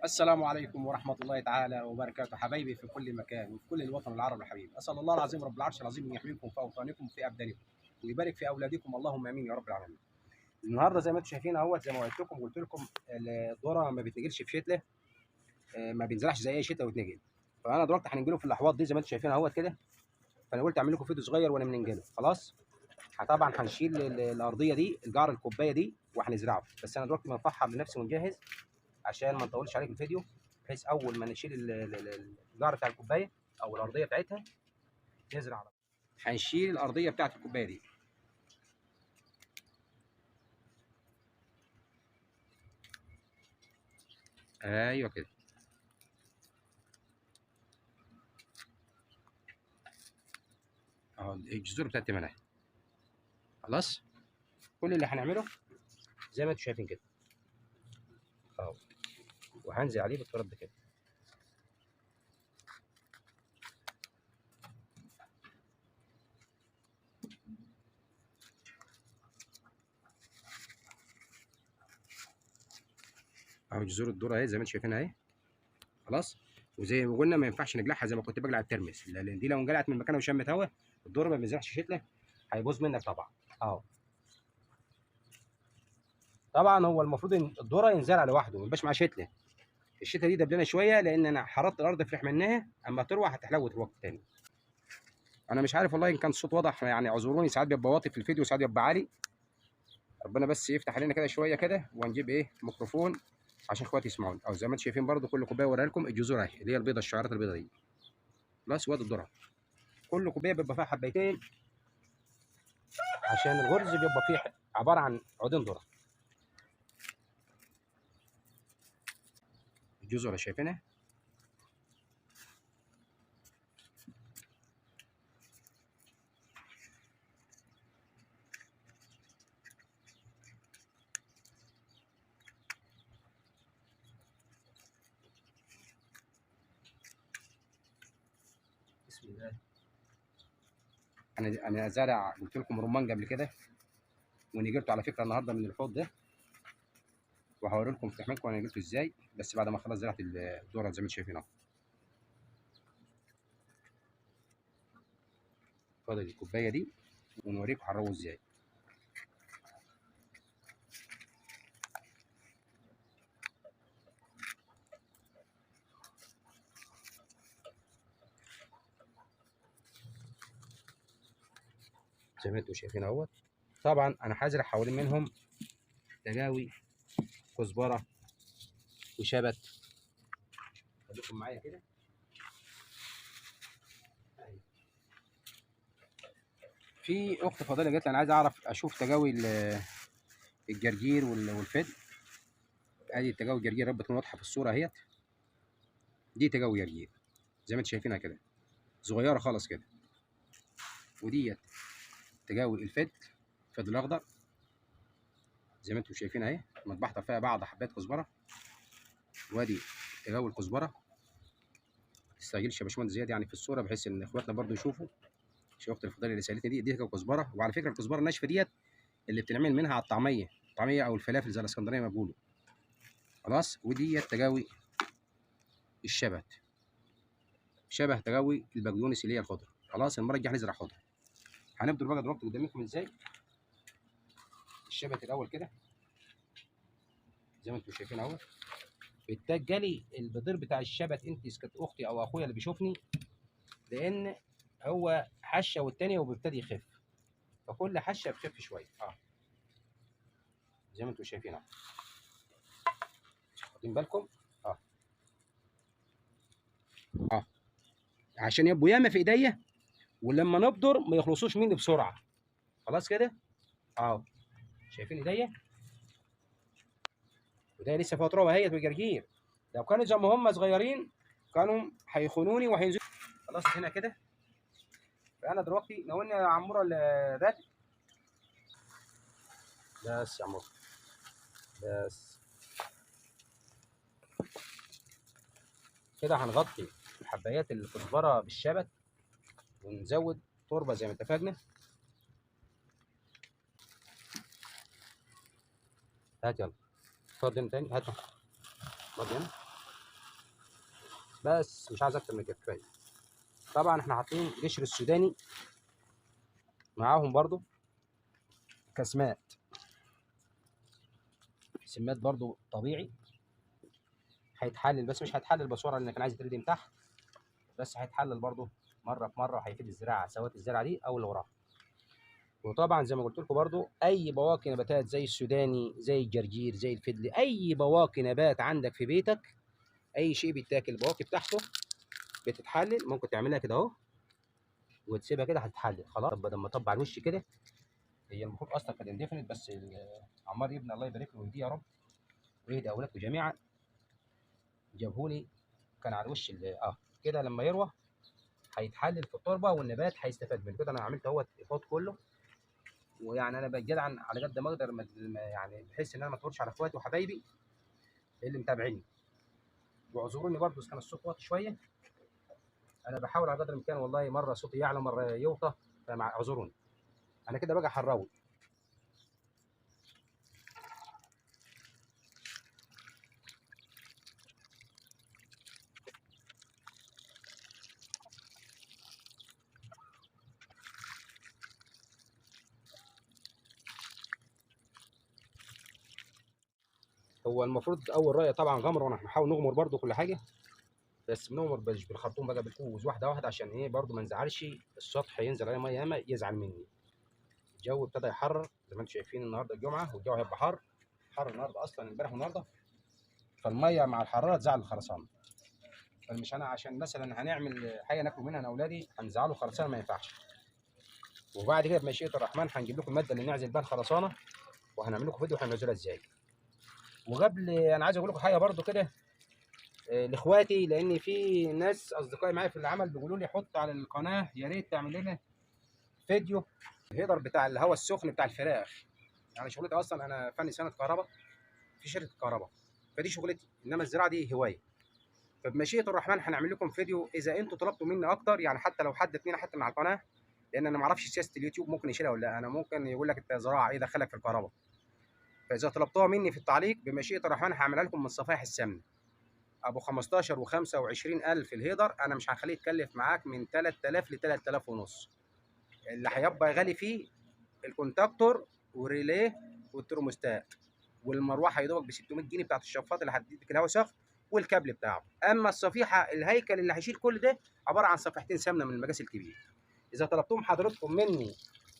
السلام عليكم ورحمة الله تعالى وبركاته، حبايبي في كل مكان وفي كل الوطن العربي الحبيب. أسأل الله العظيم رب العرش العظيم أن يحميكم في أوطانكم وفي أبدانكم ويبارك في أولادكم، اللهم آمين يا رب العالمين. النهارده زي ما أنتم شايفين أهوت، زي ما قلت لكم الذرة ما بتنجلش في شتلة، ما بينزرعش زي أي شتلة ويتنجل. فأنا دلوقتي هننجله في الأحواض دي زي ما أنتم شايفين أهوت كده. فأنا قلت أعمل لكم فيديو صغير وأنا بننجله. خلاص، طبعا هنشيل الأرضية دي، الجعر الكوباية دي، وهنزرعه. بس أنا دلوقتي بنفحر لنفسي ونجهز عشان ما نطولش عليك الفيديو، بحيث اول ما نشيل الجار بتاع الكوبايه او الارضيه بتاعتها نزرع على طول. هنشيل الارضيه بتاعت الكوبايه دي. ايوه كده. اهو الجذور بتاعت منها. خلاص، كل اللي هنعمله زي ما انتم شايفين كده اهو، وهنزل عليه بالتراب ده كده. اهو جذور الذره اهي زي ما انتم شايفينها اهي. خلاص، وزي ما قلنا ما ينفعش نجلعها زي ما كنت بجلع الترمس، لان دي لو انجلعت من مكانها وشمت هوا الذره ما بينزرعش شتله، هيبوظ منك طبعا. اهو طبعا هو المفروض ان الذره ينزرع لوحده ما يبقاش معاه شتله. الشتا دي دبلانه شويه لان انا حررت الارض فرح منها، اما تروى هتحلو الوقت تاني. انا مش عارف والله ان كان الصوت واضح، يعني اعذروني، ساعات بيبقى واطي في الفيديو وساعات بيبقى عالي. ربنا بس يفتح علينا كده شويه كده، ونجيب ايه ميكروفون عشان اخواتي يسمعوني. او زي ما انتم شايفين برده كل كوبايه اوريها لكم الجذور اهي اللي هي البيضه، الشعيرات البيضه دي. خلاص، وادي الذره كل كوبايه بيبقى فيها حبيتين، عشان الغرز بيبقى فيه عباره عن عودين ذره. الجذور شايفينها. بسم الله. انا زارع، قلت لكم رمان قبل كده، ونجرته على فكره النهارده من الحوض ده، وهوري لكم في تحميلكم انا جبته ازاي، بس بعد ما خلاص زرعت الذره زي ما انتم شايفين اهو. فاضل الكوبايه دي ونوريكم هنروه ازاي. زي ما انتم شايفين اهوت. طبعا انا هزرع حوالين منهم تجاوي، كزبره، وشبت. خليكم معايا كده. في اخت فاضله جت لي، انا عايز اعرف اشوف تجاوي الجرجير والفجل. ادي التجاوي الجرجير، رب تكون واضحه في الصوره اهيت. دي تجاوي جرجير زي ما انتم شايفينها كده، صغيره خالص كده. وديت تجاوي الفجل الاخضر زي ما انتم شايفين اهي، مطبحتها فيها بعض حبات كزبره. وادي تجاوي الكزبره. ما تستعجلش يا باشمهندس زياد يعني في الصوره، بحيث ان اخواتنا برضو يشوفوا. شفت الفضيله اللي سالتني دي كزبره. وعلى فكره الكزبره الناشفه ديت اللي بتنعمل منها على الطعميه او الفلافل زي الاسكندريه ما بيقولوا. خلاص، وديت تجاوي الشبت، شبه تجاوي البقدونس اللي هي الخضر. خلاص، المره الجايه هنزرع خضر. هنبدا بقى دلوقتي قدامكم ازاي. الشبت الاول كده زي ما انتم شايفين اهو. بتجلي البذير بتاع الشبت، انت كانت اختي او اخويا اللي بيشوفني، لان هو حشه والتانيه وبيبتدي يخف، فكل حشه بتخف شويه. زي ما انتم شايفين اهو، واخدين بالكم. اه اه عشان يبقوا ياما في ايديا، ولما نبدر ما يخلصوش مني بسرعه. خلاص كده اهو، شايفين ايديا؟ وده لسه فيها تراب اهيت بالجرجير. لو كانوا زي ما هم صغيرين كانوا هيخونوني وهينزلوا. خلاص هنا كده. فانا دلوقتي ناولني يا عموره الراتب. بس يا عموره، بس كده هنغطي حبايات الكزبره بالشبت، ونزود تربه زي ما اتفقنا. هات يلا، اتفضل تاني، هات. اتفضل هنا. بس مش عايز اكتر من كده، كفايه. طبعا احنا حاطين قشر السوداني معاهم برضو، كسمات، سمات برضو طبيعي، هيتحلل بس مش هيتحلل بصوره لان كان عايز يتردم تحت، بس هيتحلل برضو مره في مره، وهيفيد الزراعه سواء الزراعه دي او اللي وراها. وطبعا زي ما قلت لكم برضو اي بواقي نباتات زي السوداني زي الجرجير زي الفدلي، اي بواقي نبات عندك في بيتك، اي شيء بيتاكل البواقي بتاعته بتتحلل، ممكن تعملها كده اهو وتسيبها كده هتتحلل خلاص. طب بدل ما اطبق على الوش كده، هي المفروض اصلا كانت اندفنت، بس عمار ابن الله يبارك له ويهديه يا رب ويهدي اولادكم جميعا، جابهولي كان على الوش كده، لما يروى هيتحلل في التربه والنبات هيستفاد منه كده. انا عملت اهوت الافاض كله، ويعني انا بجدعن على قد ما اقدر، يعني بحيث ان انا ما اطولش على اخواتي وحبايبي اللي متابعيني، واعذروني برضه اذا كان الصوت واطي شويه، انا بحاول على قدر الامكان والله، مره صوتي يعلى مره يوطى، اعذروني. انا كده بقى حراوي. هو المفروض اول رايه طبعا غمر، وانا بنحاول نغمر برضو كل حاجه، بس بنغمر مش بالخرطوم بقى، بالكوز واحده واحده، عشان ايه برضو ما نزعلش السطح، ينزل عليه ميه ياما يزعل مني. الجو ابتدى يحرر زي ما انتم شايفين، النهارده الجمعه والجو هيبقى حر النهارده اصلا، امبارح والنهارده، فالميه مع الحراره تزعل الخرسانه. فمش انا عشان مثلا هنعمل حاجه ناكل منها انا واولادي هنزعله خرسانه، ما ينفعش. وبعد كده بمشيئه الرحمن هنجيب لكم الماده اللي نعزل بها الخرسانه، وهنعمل لكم فيديو هننزلها ازاي. وقبل انا عايز اقول لكم حاجه برضو كده لاخواتي، لان في ناس اصدقائي معايا في العمل بيقولوا لي حط على القناه يا ريت تعمل لنا فيديو الهيدر بتاع الهواء السخن بتاع الفراخ. يعني شغلتي اصلا انا فني صيانه كهرباء في شركه كهرباء، فدي شغلتي، انما الزراعه دي هوايه. فبمشيئه الرحمن هنعمل لكم فيديو اذا انتوا طلبتوا مني اكتر، يعني حتى لو حد اتنين حتى من على القناه، لان انا ما اعرفش سياسه اليوتيوب ممكن يشيلها ولا لا. انا ممكن يقول لك انت زراعه ايه دخلك في الكهرباء. فاذا طلبتوها مني في التعليق بمشيئه الرحمن هعملها لكم من صفائح السمن، ابو 15 و25 الف الهيدر، انا مش هخليه يتكلف معاك من 3000 ل 3000 ونص. اللي هيبقى غالي فيه الكونتاكتور والريليه والترموستات، والمروحه يا دوبك ب 600 جنيه بتاعت الشفاط اللي هتديك الهواء سخن، والكابل بتاعه. اما الصفيحه الهيكل اللي هيشيل كل ده عباره عن صفيحتين سمنه من المقاس الكبير. اذا طلبتم حضرتكم مني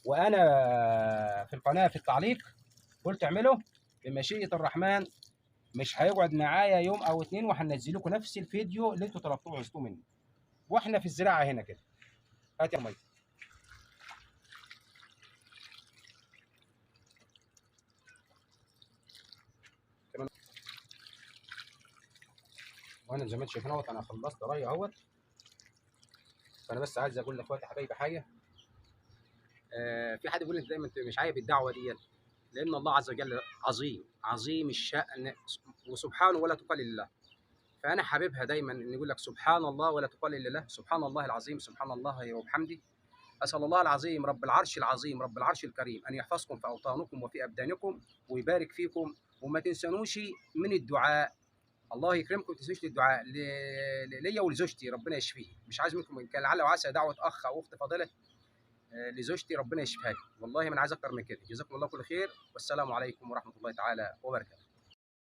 وانا في القناه في التعليق قلت اعمله، بمشيئه الرحمن مش هيقعد معايا يوم او اتنين وهنزل لكم نفس الفيديو اللي انتوا طلبتوه وعوزتوه مني. واحنا في الزراعه هنا كده. هات يا ميه. تمام. وانا زي ما انتم شايفين اهوت انا خلصت ري اهوت. فانا بس عايز اقول لاخواتي حبايبي حاجه. في حد بيقول لي دايما انت مش عايب الدعوه ديت، لان الله عز وجل عظيم عظيم الشأن وسبحانه ولا تقال الا الله. فانا حاببها دايما ان يقول لك سبحان الله ولا تقال الا الله، سبحان الله العظيم، سبحان الله وبحمده. اسال الله العظيم رب العرش العظيم رب العرش الكريم ان يحفظكم في اوطانكم وفي ابدانكم ويبارك فيكم، وما تنسونوش من الدعاء. الله يكرمكم، ما تنسوش الدعاء ليا ولزوجتي ربنا يشفيه. مش عايز منكم ان كان لعل وعسى دعوه اخ او اخت فاضله لزوجتي ربنا يشفيها لي، والله ما انا عايز اكتر من كده. جزاكم الله كل خير، والسلام عليكم ورحمه الله تعالى وبركاته.